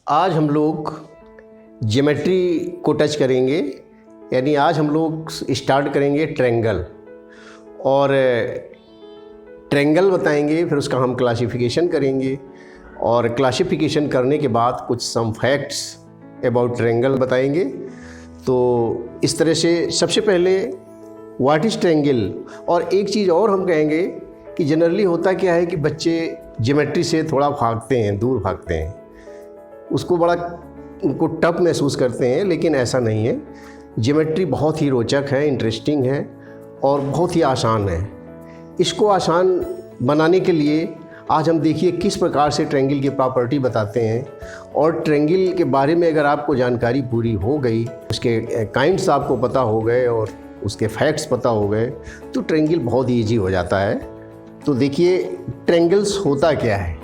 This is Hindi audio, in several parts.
आज हम लोग ज्योमेट्री को टच करेंगे, यानी आज हम लोग स्टार्ट करेंगे ट्रायंगल और ट्रायंगल बताएंगे, फिर उसका हम क्लासिफिकेशन करेंगे और क्लासिफिकेशन करने के बाद कुछ सम फैक्ट्स अबाउट ट्रायंगल बताएंगे। तो इस तरह से सबसे पहले व्हाट इज़ ट्रायंगल, और एक चीज़ और हम कहेंगे कि जनरली होता क्या है कि बच्चे ज्योमेट्री से थोड़ा भागते हैं, दूर भागते हैं, उसको बड़ा उनको टफ महसूस करते हैं, लेकिन ऐसा नहीं है। ज्योमेट्री बहुत ही रोचक है, इंटरेस्टिंग है और बहुत ही आसान है। इसको आसान बनाने के लिए आज हम देखिए किस प्रकार से ट्रायंगल की प्रॉपर्टी बताते हैं, और ट्रायंगल के बारे में अगर आपको जानकारी पूरी हो गई, उसके काइंड्स आपको पता हो गए और उसके फैक्ट्स पता हो गए, तो ट्रायंगल बहुत ही ईजी हो जाता है। तो देखिए ट्रायंगल्स होता क्या है।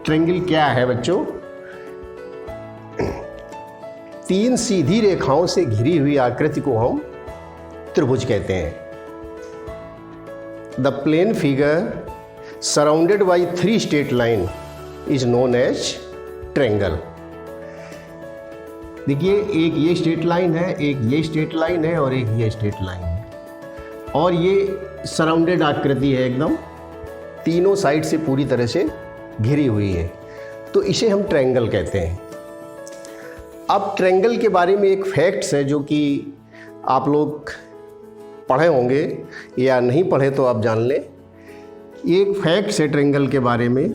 ट्रायंगल क्या है बच्चों? तीन सीधी रेखाओं से घिरी हुई आकृति को हम त्रिभुज कहते हैं। The plane figure surrounded by 3 straight line is known as triangle. देखिए एक ये स्ट्रेट लाइन है, एक ये स्ट्रेट लाइन है और एक ये स्ट्रेट लाइन है, और ये सराउंडेड आकृति है, एकदम तीनों साइड से पूरी तरह से घिरी हुई है, तो इसे हम ट्रायंगल कहते हैं। अब ट्रायंगल के बारे में एक फैक्ट्स है जो कि आप लोग पढ़े होंगे या नहीं पढ़े तो आप जान लें। ये एक फैक्ट्स है ट्रायंगल के बारे में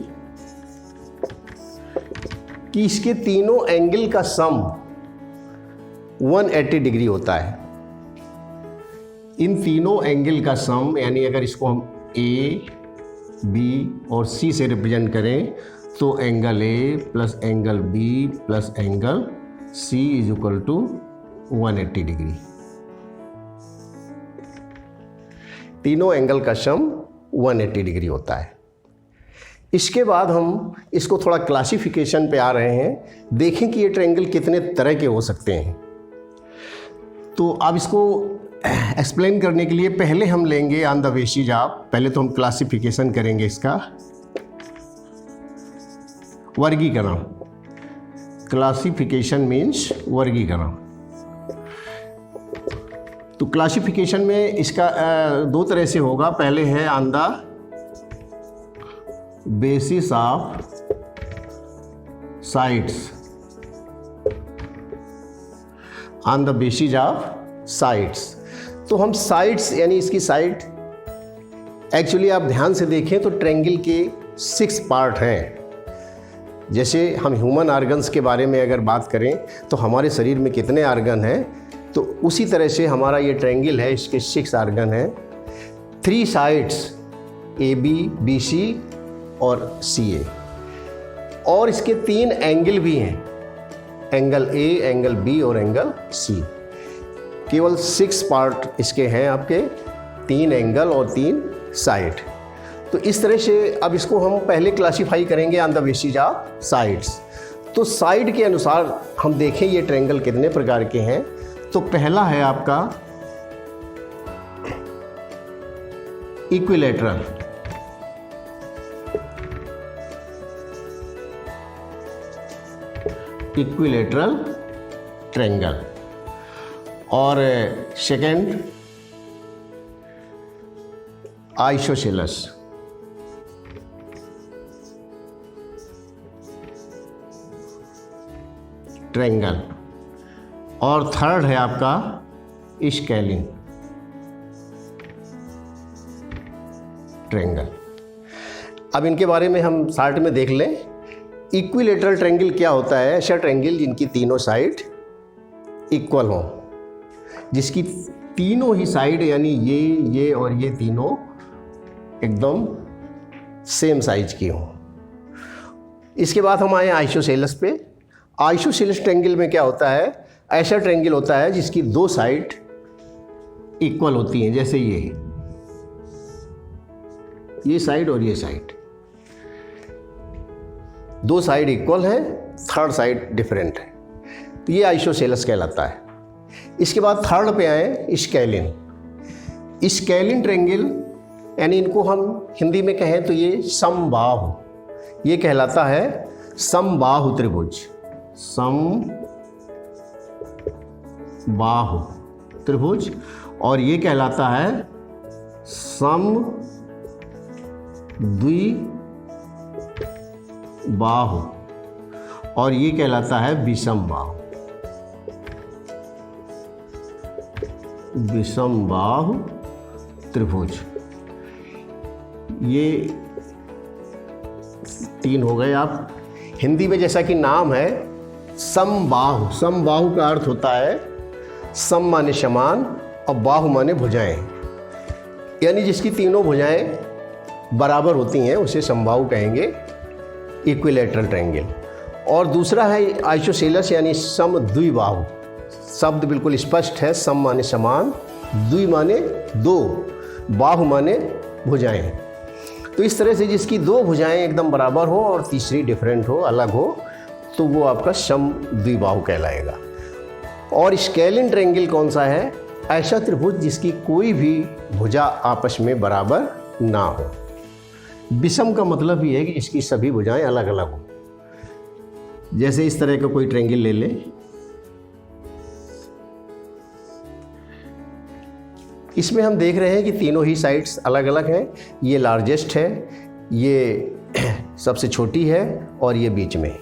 कि इसके तीनों एंगल का सम 180 डिग्री होता है। इन तीनों एंगल का सम, यानी अगर इसको हम ए, बी और सी से रिप्रेजेंट करें तो angle A plus angle B plus angle C is equal to 180 degree. तीनों एंगल का सम 180 डिग्री होता है। इसके बाद हम इसको थोड़ा क्लासिफिकेशन पे आ रहे हैं, देखें कि ये ट्रायंगल कितने तरह के हो सकते हैं। तो अब इसको एक्सप्लेन करने के लिए पहले हम लेंगे ऑन द बेसिस ऑफ, पहले तो हम क्लासिफिकेशन करेंगे इसका वर्गीकरण। क्लासिफिकेशन मीन्स वर्गीकरण। तो क्लासिफिकेशन में इसका दो तरह से होगा। पहले है on the basis of sides, on the basis of sides. तो हम साइड्स यानी इसकी साइड, एक्चुअली आप ध्यान से देखें तो ट्रायंगल के 6 पार्ट हैं। जैसे हम ह्यूमन ऑर्गन्स के बारे में अगर बात करें तो हमारे शरीर में कितने ऑर्गन हैं, तो उसी तरह से हमारा ये ट्रायंगल है, इसके 6 ऑर्गन हैं। 3 sides A B, B C और सी ए, और इसके 3 एंगल भी हैं, एंगल ए, एंगल बी और एंगल सी। केवल 6 पार्ट इसके हैं आपके, 3 एंगल और 3 साइड। तो इस तरह से अब इसको हम पहले क्लासीफाई करेंगे on the basis of sides. तो साइड के अनुसार हम देखें ये ट्रायंगल कितने प्रकार के हैं। तो पहला है आपका इक्विलैटरल। Equilateral triangle. और सेकंड आइसोसेलेस। ट्रायंगल। और थर्ड है आपका स्केलिन ट्रायंगल। अब इनके बारे में हम शार्ट में देख लें। इक्विलैटरल ट्रायंगल क्या होता है? ऐसा ट्रायंगल जिनकी तीनों साइड इक्वल हों, जिसकी तीनों ही साइड यानी ये और ये तीनों एकदम सेम साइज की हों। इसके बाद हम आए आइसोसेलेस पे। आइसोसेलेस ट्रायंगल में क्या होता है? ऐसा ट्रायंगल होता है जिसकी 2 साइड इक्वल होती हैं, जैसे ये साइड और ये साइड, 2 साइड इक्वल है, थर्ड साइड डिफरेंट है, तो ये आइसोसेलेस कहलाता है। इसके बाद थर्ड पे आए स्केलिन। स्केलिन ट्रायंगल यानी इनको हम हिंदी में कहें तो ये समबाहु, ये कहलाता है समबाहु त्रिभुज, समबाहु त्रिभुज। और ये कहलाता है समद्विबाहु, और ये कहलाता है विषमबाहु, विषमबाहु त्रिभुज। ये 3 हो गए। आप हिंदी में जैसा कि नाम है समबाहु, समबाहु का अर्थ होता है सम माने समान और बाहु माने भुजाएं, यानी जिसकी तीनों भुजाएं बराबर होती हैं उसे समबाहु कहेंगे, इक्विलैटरल ट्रायंगल। और दूसरा है आइसोसेलेस यानी समद्विबाहु। शब्द बिल्कुल स्पष्ट है, सम माने समान, द्वि माने 2, बाहु माने भुजाएं। तो इस तरह से जिसकी 2 भुजाएं एकदम बराबर हो और तीसरी डिफरेंट हो, अलग हो, तो वो आपका समद्विबाहु कहलाएगा। और स्केलिन ट्रायंगल कौन सा है? ऐसा त्रिभुज जिसकी कोई भी भुजा आपस में बराबर ना हो। विषम का मतलब ही है कि इसकी सभी भुजाएं अलग अलग हो। जैसे इस तरह का कोई ट्रायंगल ले लें, इसमें हम देख रहे हैं कि तीनों ही साइड्स अलग अलग हैं। ये लार्जेस्ट है, ये सबसे छोटी है और ये बीच में।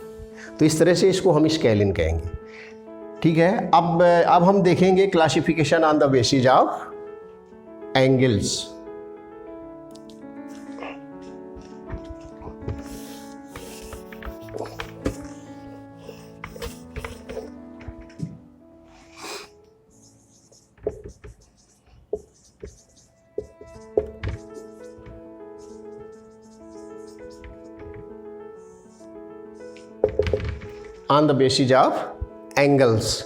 तो इस तरह से इसको हम स्केलिन कहेंगे। ठीक है। अब हम देखेंगे classification on the basis of angles. On the basis of angles.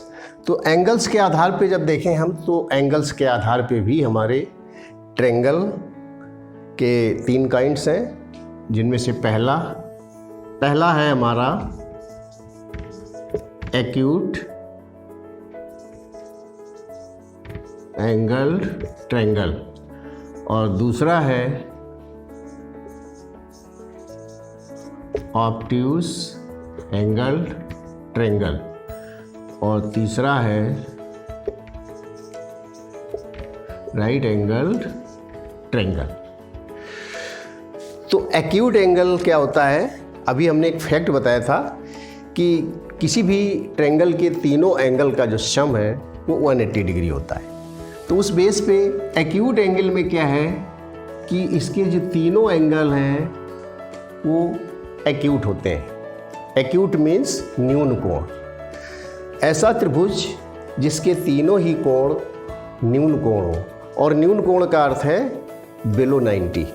तो एंगल्स के आधार पे जब देखें हम, तो एंगल्स के आधार पे भी हमारे ट्रायंगल के 3 काइंड्स हैं, जिनमें से पहला है हमारा एक्यूट एंगल ट्रायंगल, और दूसरा है ऑब्ट्यूज एंगल ट्रायंगल, और तीसरा है राइट एंगल ट्रायंगल। तो एक्यूट एंगल क्या होता है? अभी हमने एक फैक्ट बताया था कि किसी भी ट्रायंगल के तीनों एंगल का जो सम है वो 180 डिग्री होता है। तो उस बेस पे एक्यूट एंगल में क्या है कि इसके जो तीनों एंगल हैं वो एक्यूट होते हैं। एक्यूट मीन्स न्यून कोण। ऐसा त्रिभुज जिसके तीनों ही कोण न्यून कोण हो, और न्यून कोण का अर्थ है बिलो 90,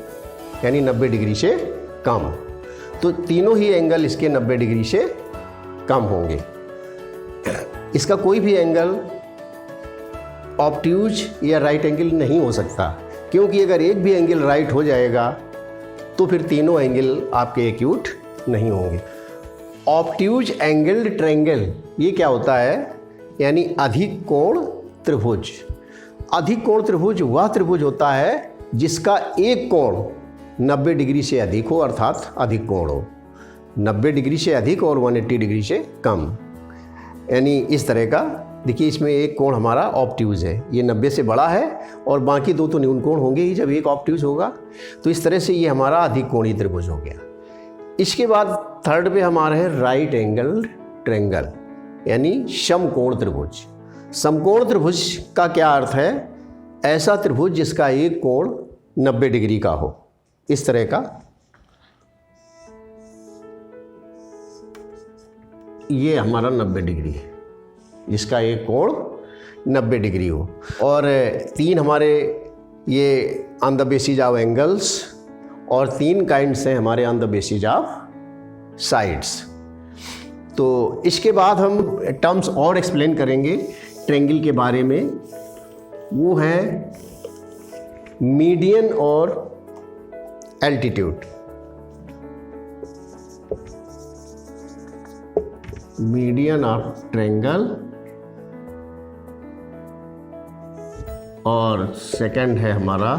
यानी 90 डिग्री से कम। तो तीनों ही एंगल इसके 90 डिग्री से कम होंगे। इसका कोई भी एंगल ऑब्ट्यूज या राइट एंगल नहीं हो सकता, क्योंकि अगर एक भी एंगल राइट हो जाएगा तो फिर तीनों एंगल आपके एक्यूट नहीं होंगे। ऑब्ट्यूज एंगल्ड ट्रायंगल ये क्या होता है? यानी अधिक कोण त्रिभुज। अधिक कोण त्रिभुज वह त्रिभुज होता है जिसका एक कोण 90 डिग्री से अधिक हो, अर्थात अधिक कोण हो, 90 डिग्री से अधिक और 180 डिग्री से कम। यानी इस तरह का देखिए, इसमें एक कोण हमारा ऑब्ट्यूज है, ये 90 से बड़ा है, और बाकी 2 तो न्यून कोण होंगे ही जब एक ऑब्ट्यूज होगा। तो इस तरह से ये हमारा अधिक कोणीय त्रिभुज हो गया। इसके बाद थर्ड पे हमारा है राइट एंगल ट्रायंगल, यानी समकोण त्रिभुज। समकोण त्रिभुज का क्या अर्थ है? ऐसा त्रिभुज जिसका एक कोण 90 डिग्री का हो, इस तरह का। ये हमारा 90 डिग्री है, जिसका एक कोण 90 डिग्री हो। और 3 हमारे ये on the basis of angles, और 3 काइंड्स हैं हमारे on the basis of sides. तो इसके बाद हम टर्म्स और एक्सप्लेन करेंगे ट्रायंगल के बारे में। वो है मीडियन और एल्टीट्यूड। मीडियन ऑफ ट्रायंगल, और सेकंड है हमारा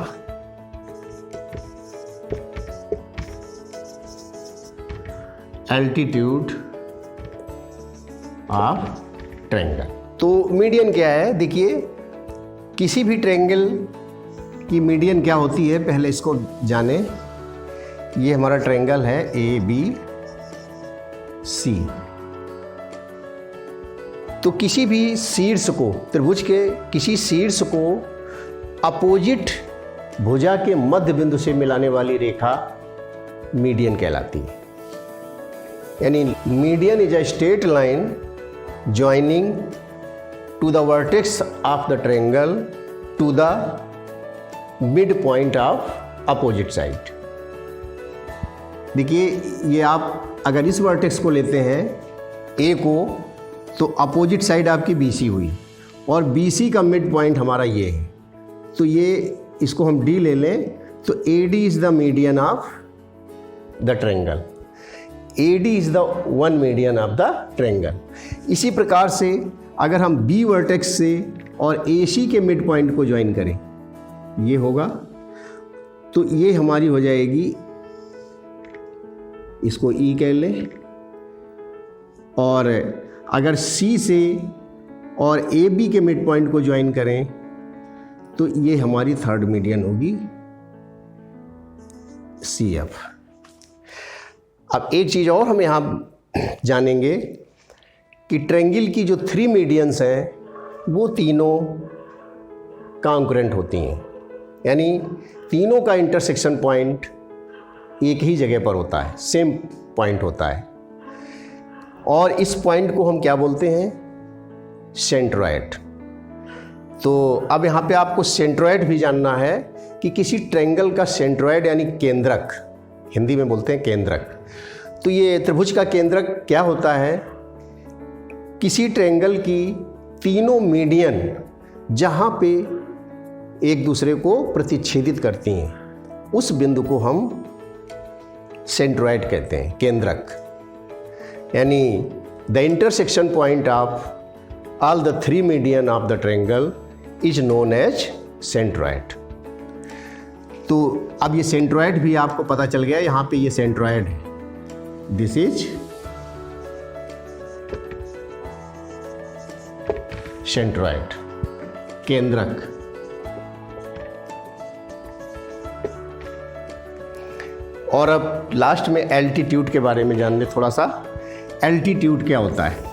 एल्टीट्यूड ऑफ ट्रायंगल। तो मीडियन क्या है, देखिए किसी भी ट्रायंगल की मीडियन क्या होती है, पहले इसको जाने। ये हमारा ट्रायंगल है ABC। तो किसी भी शीर्ष को, त्रिभुज के किसी शीर्ष को अपोजिट भुजा के मध्य बिंदु से मिलाने वाली रेखा मीडियन कहलाती है। यानी median is a straight line joining to the vertex of the triangle to the mid point of opposite side. देखिए ये आप अगर इस वर्टेक्स को लेते हैं ए को, तो अपोजिट साइड आपकी BC हुई और BC का मिड पॉइंट हमारा ये है। तो ये इसको हम D ले लें तो AD is the median of the triangle. AD is the one median of the triangle. इसी प्रकार से अगर हम B वर्टेक्स से और AC के मिड पॉइंट को ज्वाइन करें, ये होगा, तो ये हमारी हो जाएगी, इसको E कह लें। और अगर C से और AB के मिड पॉइंट को ज्वाइन करें तो ये हमारी थर्ड मीडियन होगी CF। अब एक चीज़ और हम यहाँ जानेंगे कि ट्रायंगल की जो 3 मीडियंस हैं वो तीनों कॉन्करेंट होती हैं, यानी तीनों का इंटरसेक्शन पॉइंट एक ही जगह पर होता है, सेम पॉइंट होता है। और इस पॉइंट को हम क्या बोलते हैं, सेंट्रॉयड। तो अब यहाँ पे आपको सेंट्रॉयड भी जानना है कि किसी ट्रायंगल का सेंट्रॉयड यानी केंद्रक, हिंदी में बोलते हैं केंद्रक। तो ये त्रिभुज का केंद्रक क्या होता है, किसी ट्रायंगल की तीनों मीडियन जहाँ पे एक दूसरे को प्रतिच्छेदित करती हैं, उस बिंदु को हम सेंट्रॉयड कहते हैं, केंद्रक। यानी the intersection point of all the 3 median of the triangle is known as centroid. तो अब ये सेंट्रॉयड भी आपको पता चल गया, यहाँ पे ये सेंट्रॉयड है, दिस इज सेंट्रॉयड, केंद्रक। और अब लास्ट में एल्टीट्यूड के बारे में जानने थोड़ा सा। एल्टीट्यूड क्या होता है,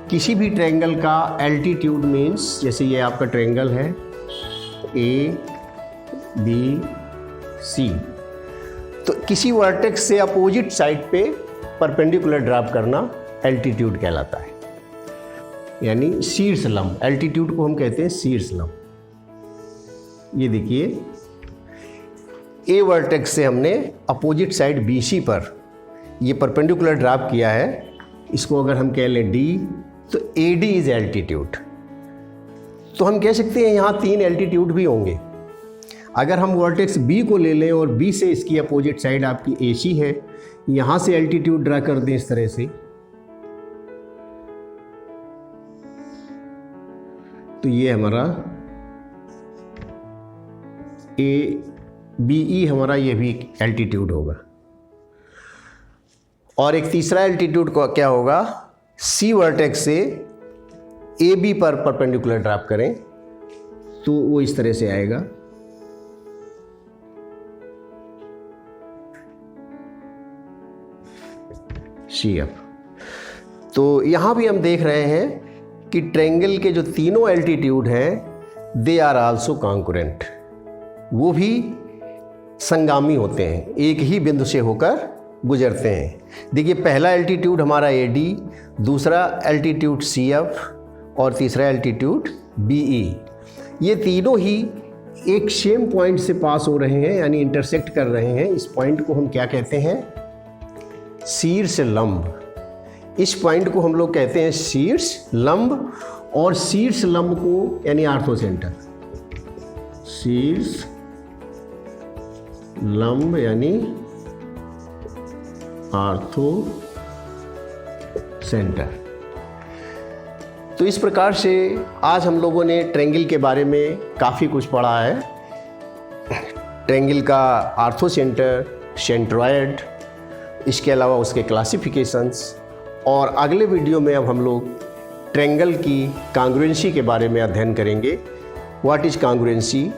किसी भी ट्रायंगल का एल्टीट्यूड मीन्स, जैसे ये आपका ट्रायंगल है ABC, तो किसी वर्टेक्स से अपोजिट साइड पे परपेंडिकुलर ड्रॉप करना एल्टीट्यूड कहलाता है, यानी शीर्ष लंब। एल्टीट्यूड को हम कहते हैं शीर्ष लंब। ये देखिए ए वर्टेक्स से हमने अपोजिट साइड BC पर ये परपेंडिकुलर ड्रॉप किया है, इसको अगर हम कह लें D, तो AD इज एल्टीट्यूड। तो हम कह सकते हैं यहाँ 3 एल्टीट्यूड भी होंगे। अगर हम वर्टेक्स B को ले लें और B से इसकी अपोजिट साइड आपकी AC है, यहाँ से एल्टीट्यूड ड्रा कर दें इस तरह से, तो ये हमारा BE हमारा ये भी एल्टीट्यूड होगा। और एक तीसरा एल्टीट्यूड को क्या होगा, C वर्टेक्स से AB पर परपेंडिकुलर ड्रॉप करें तो वो इस तरह से आएगा। CF। तो यहाँ भी हम देख रहे हैं कि ट्रायंगल के जो तीनों एल्टीट्यूड हैं दे आर आल्सो कॉन्करेंट, वो भी संगामी होते हैं, एक ही बिंदु से होकर गुजरते हैं। देखिए पहला एल्टीट्यूड हमारा AD, दूसरा एल्टीट्यूड CF और तीसरा एल्टीट्यूड BE। ये तीनों ही एक सेम पॉइंट से पास हो रहे हैं, यानी इंटरसेक्ट कर रहे हैं। इस पॉइंट को हम क्या कहते हैं, शीर्ष लंब। इस पॉइंट को हम लोग कहते हैं शीर्ष लंब, और शीर्ष लंब को यानी आर्थो सेंटर, शीर्ष लंब यानी आर्थो सेंटर। तो इस प्रकार से आज हम लोगों ने ट्रायंगल के बारे में काफ़ी कुछ पढ़ा है। ट्रायंगल का आर्थो सेंटर, सेंट्रॉयड, इसके अलावा उसके क्लासिफिकेशंस, और अगले वीडियो में अब हम लोग ट्रायंगल की कांग्रुएंसी के बारे में अध्ययन करेंगे। व्हाट इज़ कांग्रुएंसी,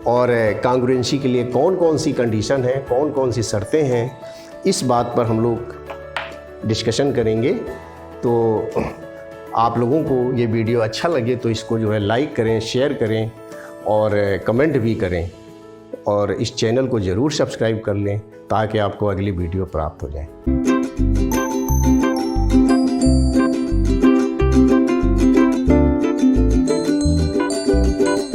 और कांग्रुएंसी के लिए कौन कौन सी कंडीशन है, कौन कौन सी शर्तें हैं, इस बात पर हम लोग डिस्कशन करेंगे। तो आप लोगों को ये वीडियो अच्छा लगे तो इसको जो है लाइक करें, शेयर करें और कमेंट भी करें, और इस चैनल को ज़रूर सब्सक्राइब कर लें ताकि आपको अगली वीडियो प्राप्त हो जाए।